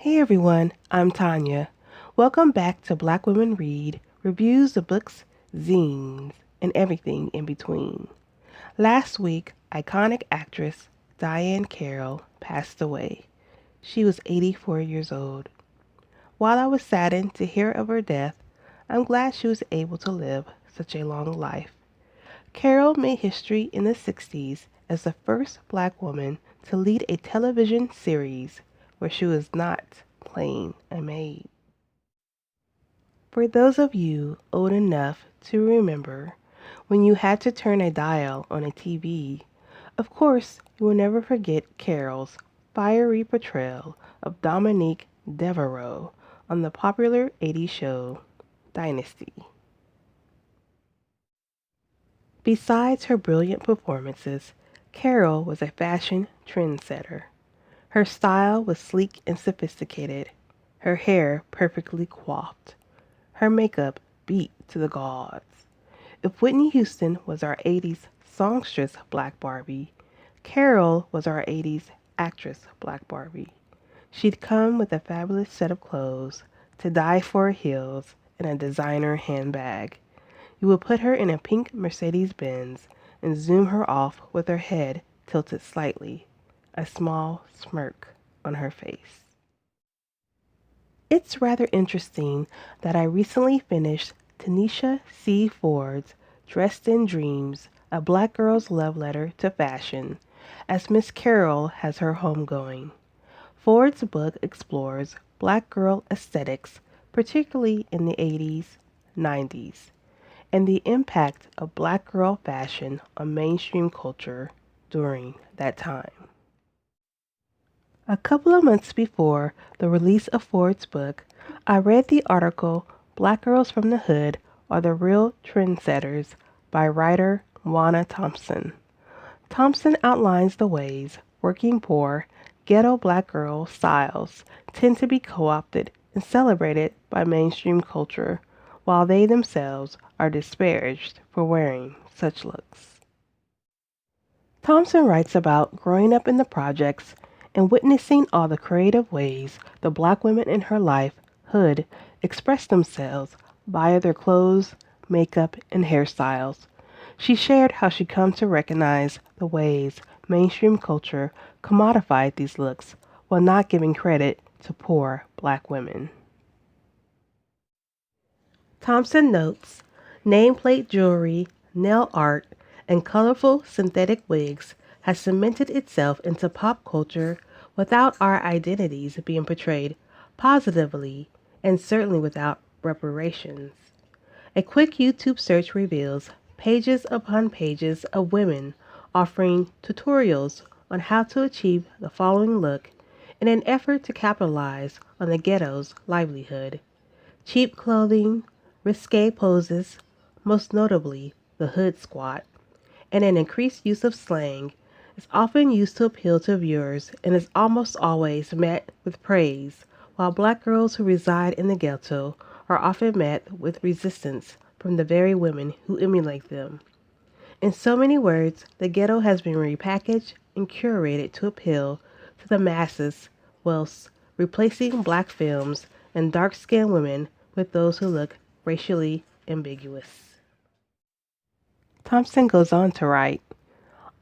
Hey everyone, I'm Tanya. Welcome back to Black Women Read, reviews of books, zines, and everything in between. Last week, iconic actress Diahann Carroll passed away. She was 84 years old. While I was saddened to hear of her death, I'm glad she was able to live such a long life. Carroll made history in the 60s as the first black woman to lead a television series where she was not playing a maid. For those of you old enough to remember when you had to turn a dial on a TV, of course you will never forget Carroll's fiery portrayal of Dominique Devereaux on the popular 80s show Dynasty. Besides her brilliant performances, Carroll was a fashion trendsetter. Her style was sleek and sophisticated, her hair perfectly coiffed, her makeup beat to the gods. If Whitney Houston was our 80s songstress Black Barbie, Carroll was our 80s actress Black Barbie. She'd come with a fabulous set of clothes, to die for her heels, and a designer handbag. You would put her in a pink Mercedes Benz and zoom her off with her head tilted slightly, a small smirk on her face. It's rather interesting that I recently finished Tanisha C Ford's Dressed in Dreams, a black girl's love letter to fashion, as Miss Carroll has her homegoing. Ford's book explores black girl aesthetics, particularly in the 80s, 90s, and the impact of black girl fashion on mainstream culture during that time. A couple of months before the release of Ford's book, I read the article Black Girls from the Hood Are the Real Trendsetters by writer Juana Thompson. Thompson outlines the ways working poor, ghetto black girl styles tend to be co-opted and celebrated by mainstream culture, while they themselves are disparaged for wearing such looks. Thompson writes about growing up in the projects and witnessing all the creative ways the black women in her life, Hood, express themselves via their clothes, makeup, and hairstyles. She shared how she come to recognize the ways mainstream culture commodified these looks while not giving credit to poor black women. Thompson notes nameplate jewelry, nail art, and colorful synthetic wigs has cemented itself into pop culture without our identities being portrayed positively and certainly without reparations. A quick YouTube search reveals pages upon pages of women offering tutorials on how to achieve the following look in an effort to capitalize on the ghetto's livelihood. Cheap clothing, risque poses, most notably the hood squat, and an increased use of slang is often used to appeal to viewers and is almost always met with praise, while black girls who reside in the ghetto are often met with resistance from the very women who emulate them. In so many words, the ghetto has been repackaged and curated to appeal to the masses, whilst replacing black films and dark-skinned women with those who look racially ambiguous. Thompson goes on to write,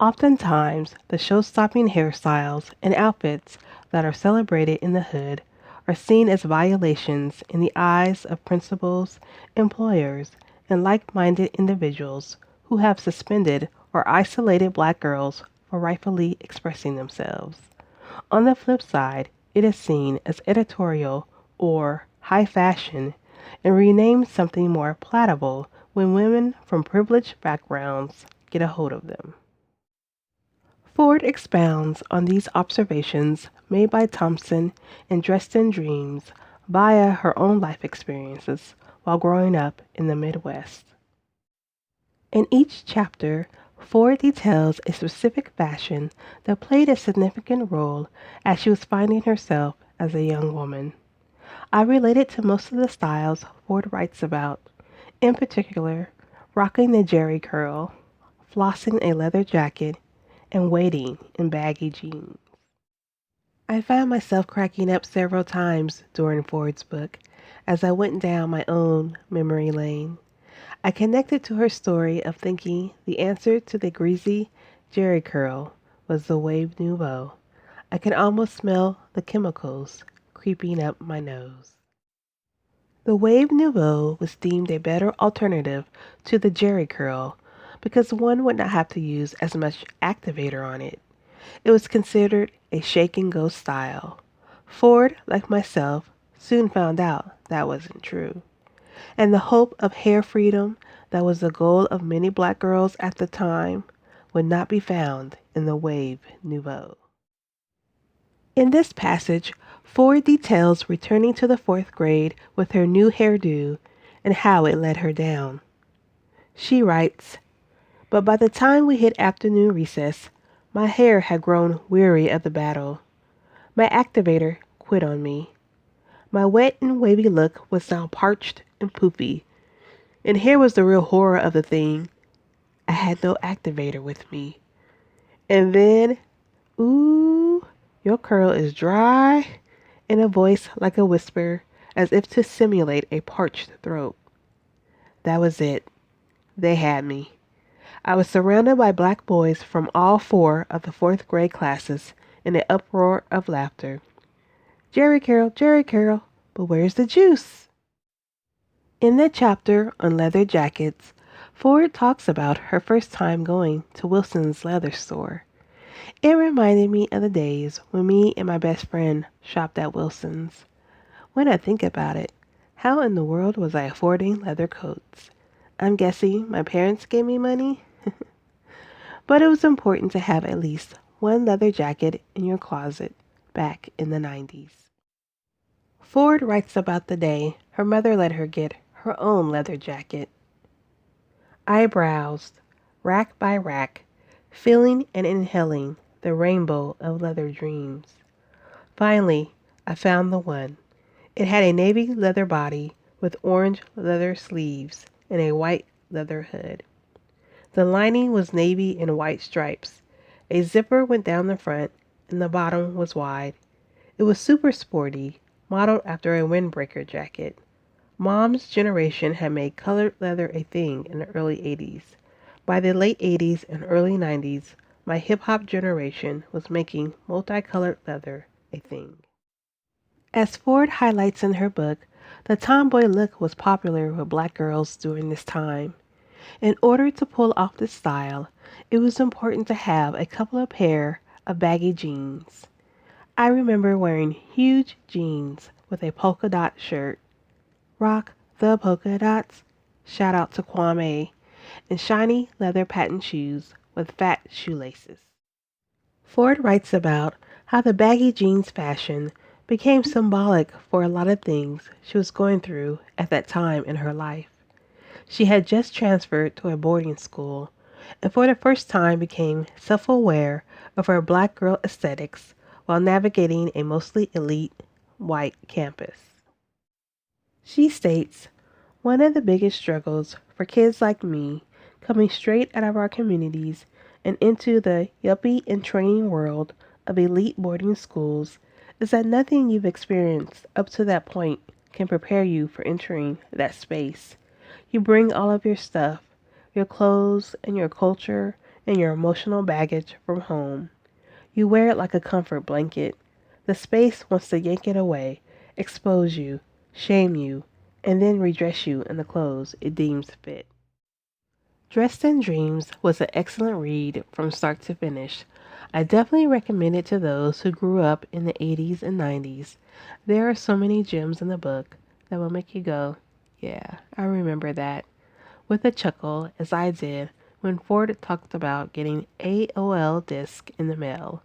oftentimes the show-stopping hairstyles and outfits that are celebrated in the hood are seen as violations in the eyes of principals, employers, and like-minded individuals who have suspended or isolated black girls for rightfully expressing themselves. On the flip side, it is seen as editorial or high fashion and renamed something more palatable when women from privileged backgrounds get a hold of them. Ford expounds on these observations made by Thompson in Dressed in Dreams via her own life experiences while growing up in the Midwest. In each chapter, Ford details a specific fashion that played a significant role as she was finding herself as a young woman. I related to most of the styles Ford writes about, in particular, rocking the Jerry curl, flossing a leather jacket, and waiting in baggy jeans. I found myself cracking up several times during Ford's book as I went down my own memory lane. I connected to her story of thinking the answer to the greasy jerry curl was the wave nouveau. I could almost smell the chemicals creeping up my nose. The wave nouveau was deemed a better alternative to the jerry curl because one would not have to use as much activator on it. It was considered a shake and go style. Ford, like myself, soon found out that wasn't true. And the hope of hair freedom that was the goal of many black girls at the time would not be found in the wave nouveau. In this passage, Ford details returning to the fourth grade with her new hairdo and how it let her down. She writes, "But by the time we hit afternoon recess, my hair had grown weary of the battle. My activator quit on me. My wet and wavy look was now parched and poofy. And here was the real horror of the thing. I had no activator with me. And then, ooh, your curl is dry," in a voice like a whisper, as if to simulate a parched throat. That was it. They had me. I was surrounded by black boys from all four of the fourth grade classes in an uproar of laughter. Jerry Carroll, but where's the juice?" In the chapter on leather jackets, Ford talks about her first time going to Wilson's leather store. It reminded me of the days when me and my best friend shopped at Wilson's. When I think about it, how in the world was I affording leather coats? I'm guessing my parents gave me money? But it was important to have at least one leather jacket in your closet back in the 90s. Ford writes about the day her mother let her get her own leather jacket. I browsed, rack by rack, feeling and inhaling the rainbow of leather dreams. Finally, I found the one. It had a navy leather body with orange leather sleeves and a white leather hood. The lining was navy and white stripes. A zipper went down the front, and the bottom was wide. It was super sporty, modeled after a windbreaker jacket. Mom's generation had made colored leather a thing in the early 80s. By the late 80s and early 90s, my hip-hop generation was making multicolored leather a thing. As Ford highlights in her book, the tomboy look was popular with black girls during this time. In order to pull off this style, it was important to have a couple of pair of baggy jeans. I remember wearing huge jeans with a polka dot shirt. Rock the polka dots. Shout out to Kwame. And shiny leather patent shoes with fat shoelaces. Ford writes about how the baggy jeans fashion became symbolic for a lot of things she was going through at that time in her life. She had just transferred to a boarding school and for the first time became self-aware of her black girl aesthetics while navigating a mostly elite white campus. She states, "One of the biggest struggles for kids like me coming straight out of our communities and into the yuppie and training world of elite boarding schools is that nothing you've experienced up to that point can prepare you for entering that space. You bring all of your stuff, your clothes and your culture and your emotional baggage from home. You wear it like a comfort blanket. The space wants to yank it away, expose you, shame you, and then redress you in the clothes it deems fit." Dressed in Dreams was an excellent read from start to finish. I definitely recommend it to those who grew up in the 80s and 90s. There are so many gems in the book that will make you go, "Yeah, I remember that," with a chuckle, as I did when Ford talked about getting AOL disc in the mail.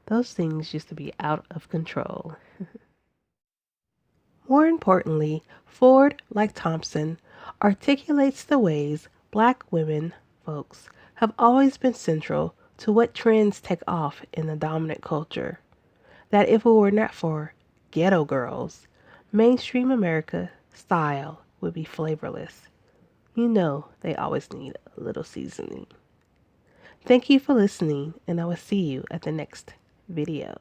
Those things used to be out of control. More importantly, Ford, like Thompson, articulates the ways black women folks have always been central to what trends take off in the dominant culture. That if it were not for ghetto girls, mainstream America style would be flavorless. You know they always need a little seasoning. Thank you for listening, and I will see you at the next video.